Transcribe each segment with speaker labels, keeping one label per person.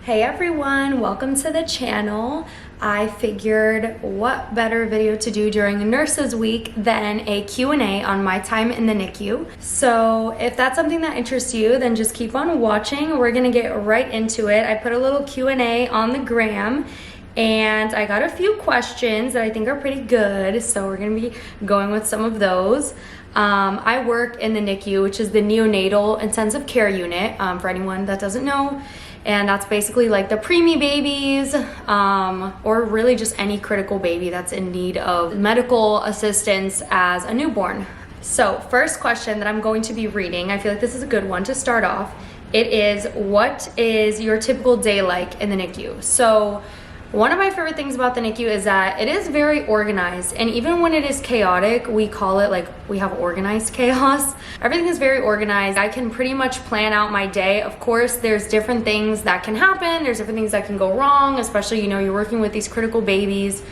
Speaker 1: Hey everyone, welcome to the channel. I figured what better video to do during Nurses Week than a Q&A on my time in the NICU. So if that's something that interests you, then just keep on watching. We're gonna get right into it. I put a little Q&A on the gram and I got a few questions that I think are pretty good. So we're gonna be going with some of those. I work in the NICU, which is the Neonatal Intensive Care Unit, for anyone that doesn't know. And that's basically like the preemie babies, or really just any critical baby that's in need of medical assistance as a newborn. So first question that I'm going to be reading, I feel like this is a good one to start off. It is, what is your typical day like in the NICU? So one of my favorite things about the NICU is that it is very organized, and even when it is chaotic, we call it like we have organized chaos. Everything is very organized. I can pretty much plan out my day. Of course, there's different things that can happen. There's different things that can go wrong, especially, you know, you're working with these critical babies.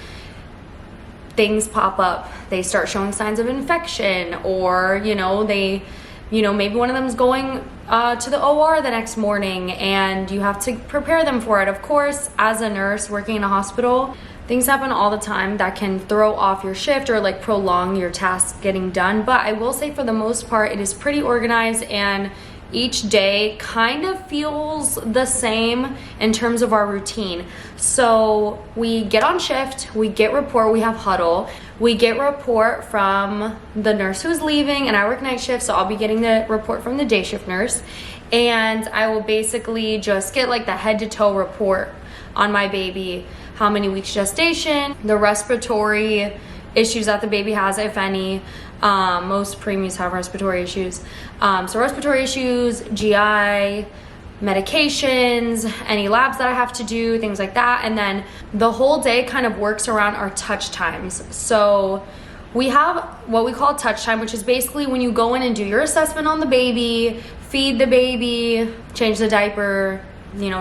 Speaker 1: Things pop up. They start showing signs of infection, or, maybe one of them's going to the OR the next morning and you have to prepare them for it. Of course, as a nurse working in a hospital, things happen all the time that can throw off your shift or like prolong your task getting done. But I will say for the most part, it is pretty organized and each day kind of feels the same in terms of our routine. So we get on shift, we get report, we have huddle, we get report from the nurse who's leaving, and I work night shift, so I'll be getting the report from the day shift nurse, and I will basically just get like the head to toe report on my baby, how many weeks gestation, the respiratory issues that the baby has, if any. Most preemies have respiratory issues. So respiratory issues, GI, medications, any labs that I have to do, things like that. And then the whole day kind of works around our touch times. So we have what we call touch time, which is basically when you go in and do your assessment on the baby, feed the baby, change the diaper,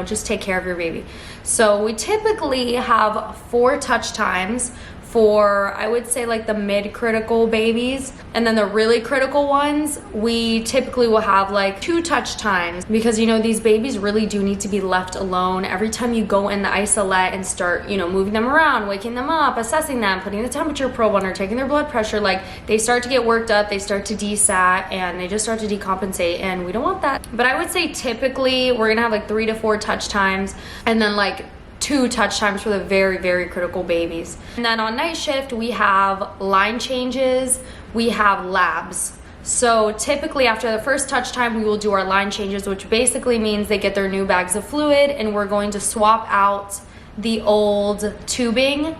Speaker 1: just take care of your baby. So we typically have 4 touch times for, I would say, like the mid-critical babies, and then the really critical ones, we typically will have like 2 touch times, because these babies really do need to be left alone. Every time you go in the isolette and start moving them around, waking them up, assessing them, putting the temperature probe on or taking their blood pressure, like they start to get worked up, they start to desat, and they just start to decompensate, and we don't want that. But I would say typically we're gonna have like 3 to 4 touch times, and then like 2 touch times for the very, very critical babies. And then on night shift, we have line changes, we have labs. So typically after the first touch time, we will do our line changes, which basically means they get their new bags of fluid, and we're going to swap out the old tubing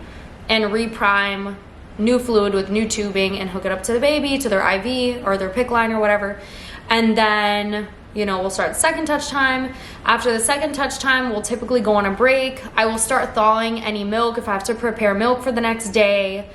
Speaker 1: and reprime new fluid with new tubing and hook it up to the baby, to their IV or their PICC line or whatever. And then we'll start the second touch time. After the second touch time, we'll typically go on a break. I will start thawing any milk if I have to prepare milk for the next day.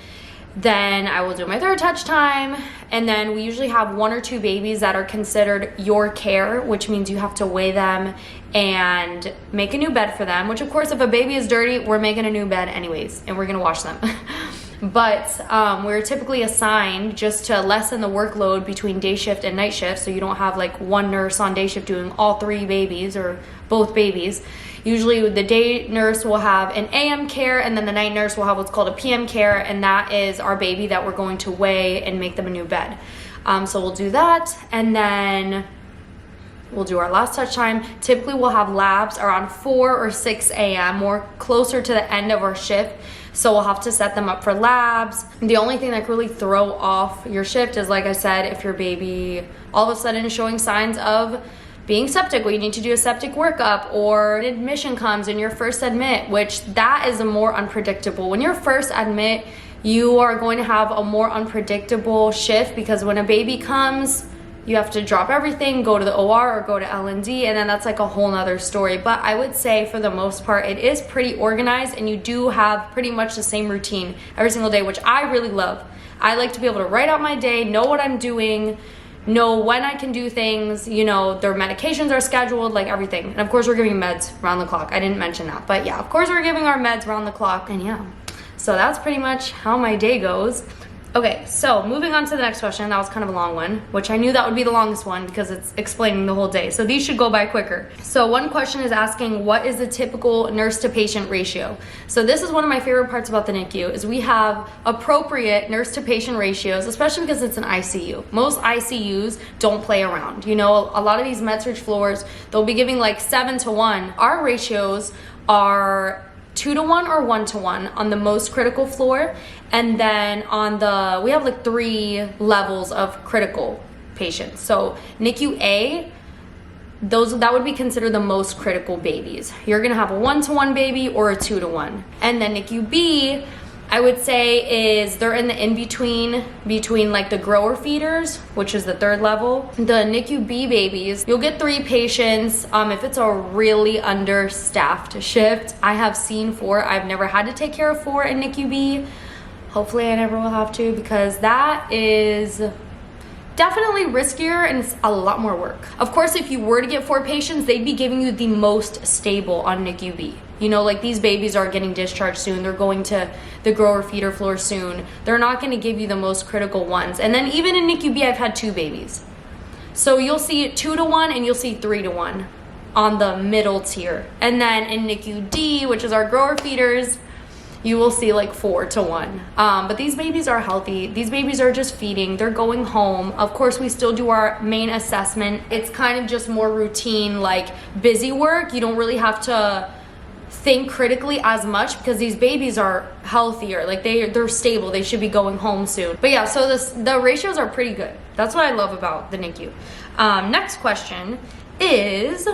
Speaker 1: Then I will do my third touch time. And then we usually have 1 or 2 babies that are considered your care, which means you have to weigh them and make a new bed for them, which of course, if a baby is dirty, we're making a new bed anyways, and we're gonna wash them. But we're typically assigned just to lessen the workload between day shift and night shift, so you don't have like one nurse on day shift doing all 3 babies or both babies. Usually the day nurse will have an AM care, and then the night nurse will have what's called a PM care, and that is our baby that we're going to weigh and make them a new bed. So we'll do that, and then we'll do our last touch time. Typically we'll have labs around 4 or 6 a.m., more closer to the end of our shift. So we'll have to set them up for labs. The only thing that can really throw off your shift is, like I said, if your baby all of a sudden is showing signs of being septic, well, you need to do a septic workup, or an admission comes in your first admit, which that is a more unpredictable. When you're first admit, you are going to have a more unpredictable shift, because when a baby comes, you have to drop everything, go to the OR or go to L&D, and then that's like a whole nother story. But I would say for the most part, it is pretty organized, and you do have pretty much the same routine every single day, which I really love. I like to be able to write out my day, know what I'm doing, know when I can do things, their medications are scheduled, like everything. And of course we're giving meds around the clock. I didn't mention that, but yeah, of course we're giving our meds around the clock, and yeah. So that's pretty much how my day goes. Okay, so moving on to the next question. That was kind of a long one, which I knew that would be the longest one because it's explaining the whole day. So these should go by quicker. So one question is asking, what is the typical nurse to patient ratio? So this is one of my favorite parts about the NICU is we have appropriate nurse to patient ratios, especially because it's an ICU. Most ICUs don't play around. You know, a lot of these med-surg floors, they'll be giving like 7-to-1. Our ratios are 2-to-1 or 1-to-1 on the most critical floor. And then on the, we have like 3 levels of critical patients. So NICU A, that would be considered the most critical babies. You're gonna have a 1-to-1 baby or a 2-to-1. And then NICU B, I would say they're in the between like the grower feeders, which is the 3rd level. The NICU B babies, you'll get 3 patients if it's a really understaffed shift. I have seen 4. I've never had to take care of 4 in NICU B. Hopefully I never will have to, because that is definitely riskier and it's a lot more work. Of course, if you were to get 4 patients, they'd be giving you the most stable on NICU B. You know, like these babies are getting discharged soon. They're going to the grower feeder floor soon. They're not going to give you the most critical ones. And then even in NICU B, I've had 2 babies. So you'll see 2-to-1 and you'll see 3-to-1 on the middle tier. And then in NICU D, which is our grower feeders, you will see like 4-to-1. But these babies are healthy. These babies are just feeding. They're going home. Of course, we still do our main assessment. It's kind of just more routine, like busy work. You don't really have to think critically as much because these babies are healthier. Like they're stable. They should be going home soon. But yeah, so the ratios are pretty good. That's what I love about the NICU. Next question is,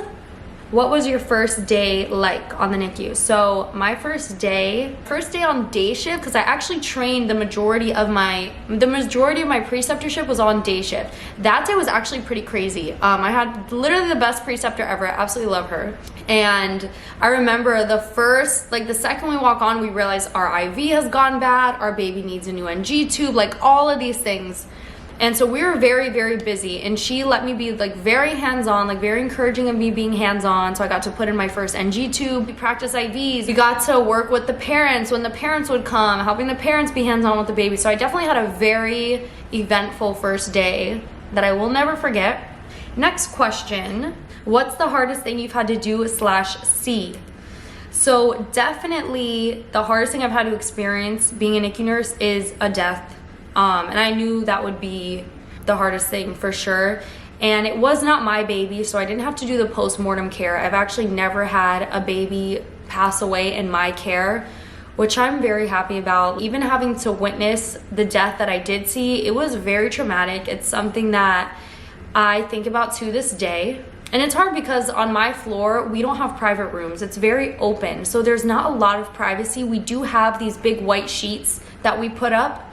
Speaker 1: what was your first day like on the NICU? So my first day on day shift, because I actually trained the majority of my preceptorship was on day shift. That day was actually pretty crazy. I had literally the best preceptor ever. I absolutely love her. And I remember the second we walk on, we realize our IV has gone bad, our baby needs a new NG tube, like all of these things. And so we were very, very busy, and she let me be like very hands-on, like very encouraging of me being hands-on. So I got to put in my first NG tube, we practiced IVs, we got to work with the parents when the parents would come, helping the parents be hands-on with the baby. So I definitely had a very eventful first day that I will never forget. Next question, what's the hardest thing you've had to do /see? So definitely the hardest thing I've had to experience being a NICU nurse is a death. And I knew that would be the hardest thing for sure. And it was not my baby, so I didn't have to do the post-mortem care. I've actually never had a baby pass away in my care, which I'm very happy about. Even having to witness the death that I did see, it was very traumatic. It's something that I think about to this day. And it's hard because on my floor, we don't have private rooms. It's very open, so there's not a lot of privacy. We do have these big white sheets that we put up,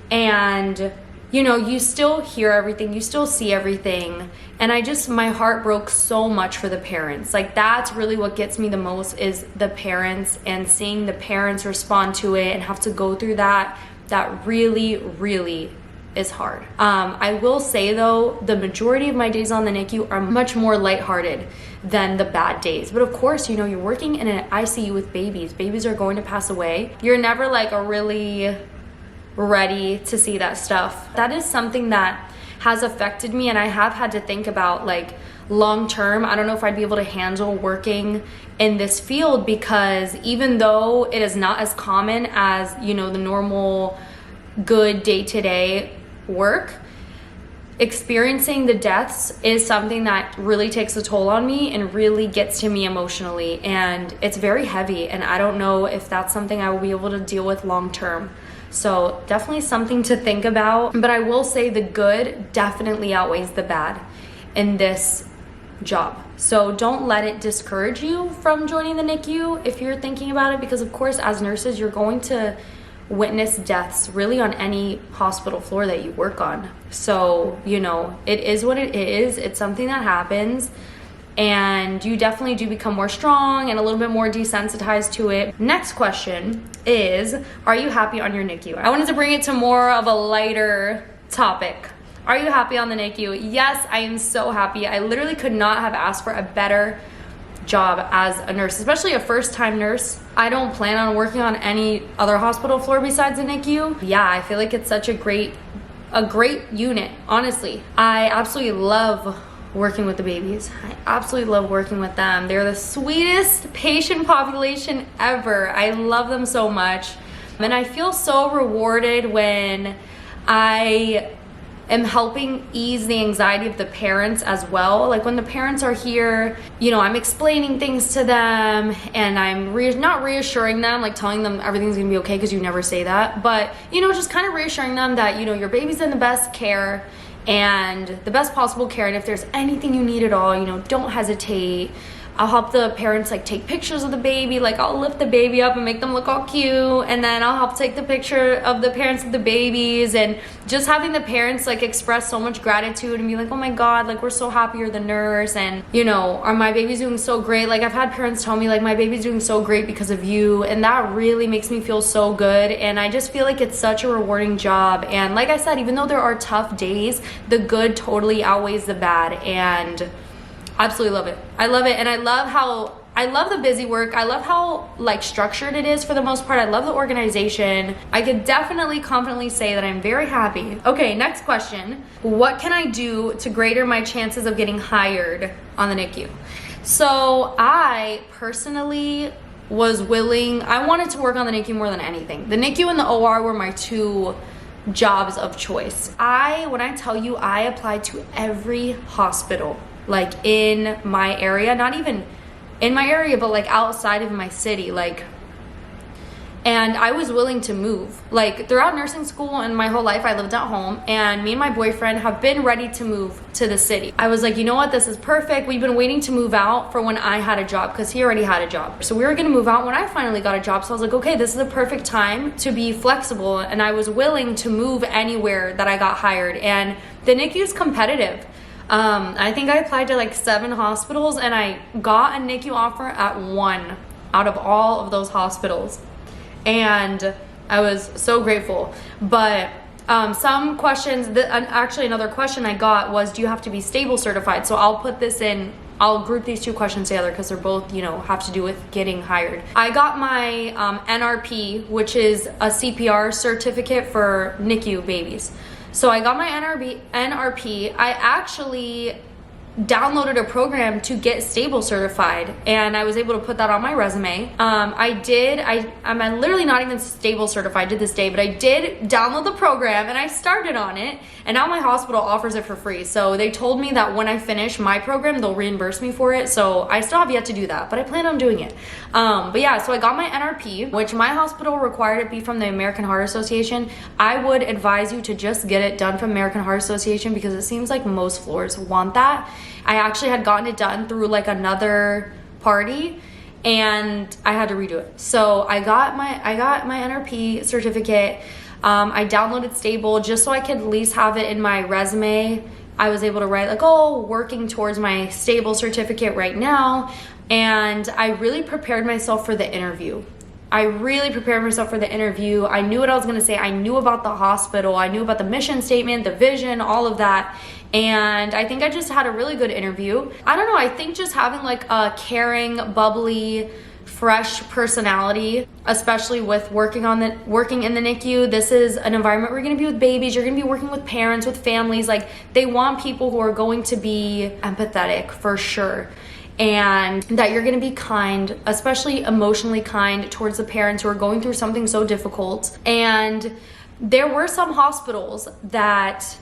Speaker 1: and you know, you still hear everything, you still see everything. And my heart broke so much for the parents. Like that's really what gets me the most, is the parents, and seeing the parents respond to it and have to go through that really, really is hard. I will say though, the majority of my days on the NICU are much more lighthearted than the bad days. But of course, you know, you're working in an ICU with babies. Babies are going to pass away. You're never like really ready to see that stuff. That is something that has affected me, and I have had to think about like long term. I don't know if I'd be able to handle working in this field, because even though it is not as common as, you know, the normal good day-to-day work, experiencing the deaths is something that really takes a toll on me and really gets to me emotionally, and it's very heavy, and I don't know if that's something I will be able to deal with long term. So definitely something to think about. But I will say the good definitely outweighs the bad in this job. So don't let it discourage you from joining the NICU if you're thinking about it, because of course as nurses you're going to witness deaths really on any hospital floor that you work on. So, you know, it is what it is. It's something that happens, and you definitely do become more strong and a little bit more desensitized to it. Next question is, are you happy on your NICU? I wanted to bring it to more of a lighter topic. Are you happy on the NICU? Yes, I am so happy. I literally could not have asked for a better job as a nurse, especially a first-time nurse. I don't plan on working on any other hospital floor besides the NICU. Yeah, I feel like it's such a great unit, honestly. I absolutely love working with the babies. I absolutely love working with them. They're the sweetest patient population ever. I love them so much. And I feel so rewarded when I am helping ease the anxiety of the parents as well. Like when the parents are here, you know, I'm explaining things to them and I'm not reassuring them, like telling them everything's gonna be okay, because you never say that, but you know, just kind of reassuring them that, you know, your baby's in the best care and the best possible care, and if there's anything you need at all, you know, don't hesitate. I'll help the parents like take pictures of the baby, like I'll lift the baby up and make them look all cute, and then I'll help take the picture of the parents of the babies, and just having the parents like express so much gratitude and be like, oh my god, like we're so happy you're the nurse, and you know, are my baby's doing so great. Like I've had parents tell me like my baby's doing so great because of you, and that really makes me feel so good, and I just feel like it's such a rewarding job. And like I said, even though there are tough days, the good totally outweighs the bad, and absolutely love it. I love it, and I love the busy work. I love how like structured it is for the most part. I love the organization. I could definitely confidently say that I'm very happy. Okay, next question. What can I do to greater my chances of getting hired on the NICU? So I personally was willing, I wanted to work on the NICU more than anything. The NICU and the OR were my two jobs of choice. When I tell you, I applied to every hospital like in my area, not even in my area, but like outside of my city, like, and I was willing to move. Like throughout nursing school and my whole life, I lived at home, and me and my boyfriend have been ready to move to the city. I was like, you know what, this is perfect. We've been waiting to move out for when I had a job, because he already had a job. So we were gonna move out when I finally got a job. So I was like, okay, this is the perfect time to be flexible, and I was willing to move anywhere that I got hired. And the NICU is competitive. I think I applied to like 7 hospitals, and I got a NICU offer at 1 out of all of those hospitals, and I was so grateful. But some questions, actually another question I got was, do you have to be stable certified? So I'll group these 2 questions together because they're both, you know, have to do with getting hired. I got my NRP, which is a CPR certificate for NICU babies. So I got my NRP. I actually downloaded a program to get stable certified, and I was able to put that on my resume. I'm literally not even stable certified to this day, but I did download the program and I started on it, and now my hospital offers it for free. So they told me that when I finish my program, they'll reimburse me for it. So I still have yet to do that, but I plan on doing it. But yeah, so I got my NRP, which my hospital required it be from the American Heart Association. I would advise you to just get it done from American Heart Association, because it seems like most floors want that. I actually had gotten it done through like another party, and I had to redo it. So I got my NRP certificate. I downloaded Stable just so I could at least have it in my resume. I was able to write like, oh, working towards my Stable certificate right now. And I really prepared myself for the interview. I knew what I was gonna say. I knew about the hospital. I knew about the mission statement, the vision, all of that. And I think I just had a really good interview. I don't know, I think just having like a caring, bubbly, fresh personality, especially with working in the NICU. This is an environment where you're gonna be with babies, you're gonna be working with parents, with families. Like, they want people who are going to be empathetic for sure, and that you're gonna be kind, especially emotionally kind towards the parents who are going through something so difficult. And there were some hospitals that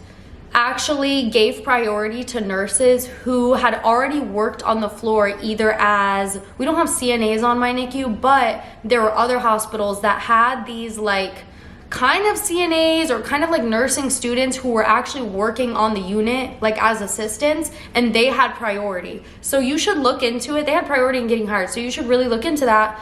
Speaker 1: actually gave priority to nurses who had already worked on the floor, either as, we don't have CNAs on my NICU, but there were other hospitals that had these like kind of CNAs or kind of like nursing students who were actually working on the unit like as assistants, and they had priority. So you should look into it. They had priority in getting hired, so you should really look into that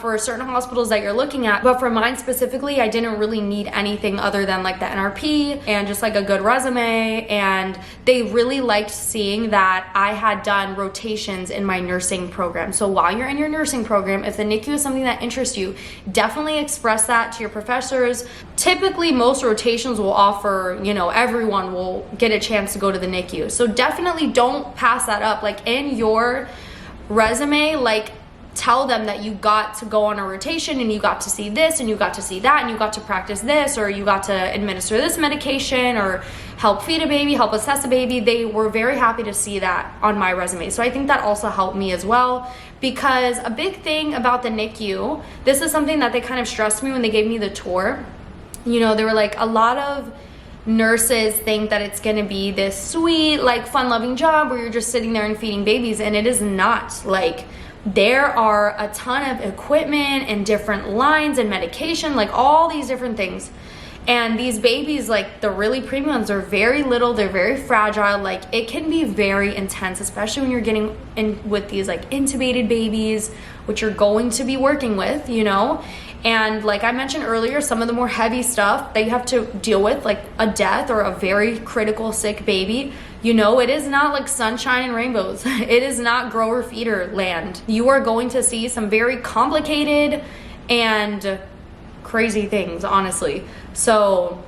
Speaker 1: for certain hospitals that you're looking at. But for mine specifically, I didn't really need anything other than like the NRP and just like a good resume, and they really liked seeing that I had done rotations in my nursing program. So while you're in your nursing program, if the NICU is something that interests you, definitely express that to your professors. Typically most rotations will offer, you know, everyone will get a chance to go to the NICU. So definitely don't pass that up. Like, in your resume, like tell them that you got to go on a rotation and you got to see this and you got to see that and you got to practice this, or you got to administer this medication or help feed a baby, help assess a baby. They were very happy to see that on my resume. So I think that also helped me as well, because a big thing about the NICU, this is something that they kind of stressed me when they gave me the tour. You know, they were like, a lot of nurses think that it's gonna be this sweet, like fun-loving job where you're just sitting there and feeding babies, and it is not. Like, there are a ton of equipment and different lines and medication, like all these different things. And these babies, like the really premium ones, are very little, they're very fragile. Like, it can be very intense, especially when you're getting in with these like intubated babies, which you're going to be working with, you know. And like I mentioned earlier, some of the more heavy stuff that you have to deal with, like a death or a very critical sick baby, you know, it is not like sunshine and rainbows. It is not grower feeder land. You are going to see some very complicated and crazy things, honestly. So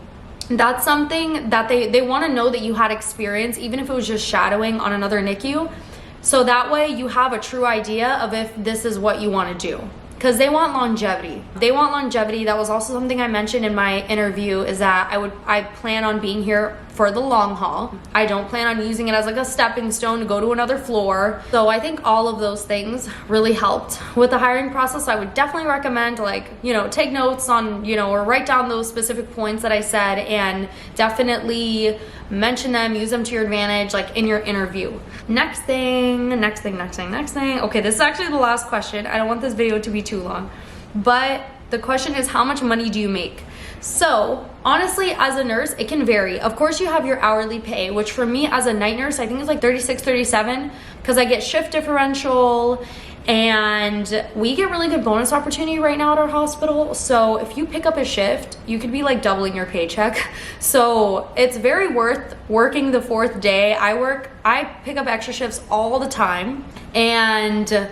Speaker 1: that's something that they want to know, that you had experience, even if it was just shadowing on another NICU. So that way you have a true idea of if this is what you want to do. Because they want longevity. They want longevity. That was also something I mentioned in my interview, is that I plan on being here for the long haul. I don't plan on using it as like a stepping stone to go to another floor. So I think all of those things really helped with the hiring process. I would definitely recommend, like, you know, take notes on, you know, or write down those specific points that I said, and definitely mention them, use them to your advantage, like in your interview. Next thing. Okay, this is actually the last question. I don't want this video to be too long, but the question is, how much money do you make? So honestly, as a nurse, it can vary. Of course, you have your hourly pay, which for me as a night nurse, I think it's like 36, 37, because I get shift differential, and we get really good bonus opportunity right now at our hospital. So if you pick up a shift, you could be like doubling your paycheck. So it's very worth working the 4th day. I pick up extra shifts all the time, and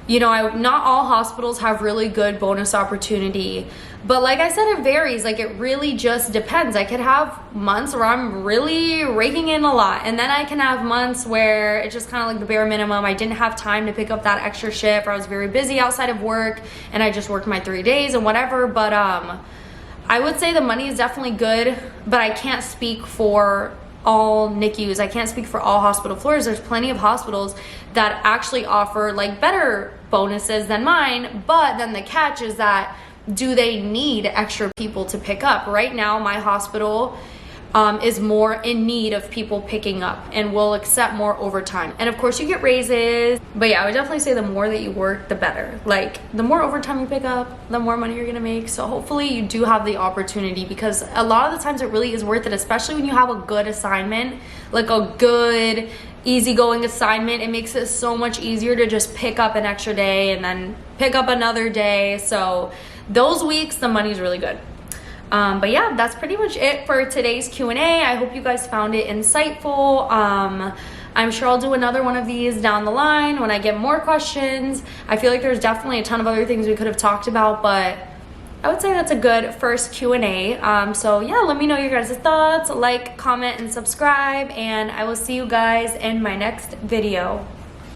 Speaker 1: you know, not all hospitals have really good bonus opportunity, but like I said, it varies. Like, it really just depends. I could have months where I'm really raking in a lot, and then I can have months where it's just kind of like the bare minimum. I didn't have time to pick up that extra shift, or I was very busy outside of work and I just worked my 3 days and whatever. But I would say the money is definitely good, but I can't speak for all NICUs. I can't speak for all hospital floors. There's plenty of hospitals that actually offer like better bonuses than mine, but then the catch is that, do they need extra people to pick up? Right now, my hospital is more in need of people picking up and will accept more overtime. And of course you get raises, but yeah, I would definitely say the more that you work, the better. Like, the more overtime you pick up, the more money you're gonna make. So hopefully you do have the opportunity, because a lot of the times it really is worth it, especially when you have a good assignment, like a good easygoing assignment. It makes it so much easier to just pick up an extra day and then pick up another day. So those weeks, the money's really good. But yeah, that's pretty much it for today's Q&A. I hope you guys found it insightful. I'm sure I'll do another one of these down the line when I get more questions. I feel like there's definitely a ton of other things we could have talked about, but I would say that's a good first Q&A. So yeah, let me know your guys' thoughts. Like, comment, and subscribe, and I will see you guys in my next video.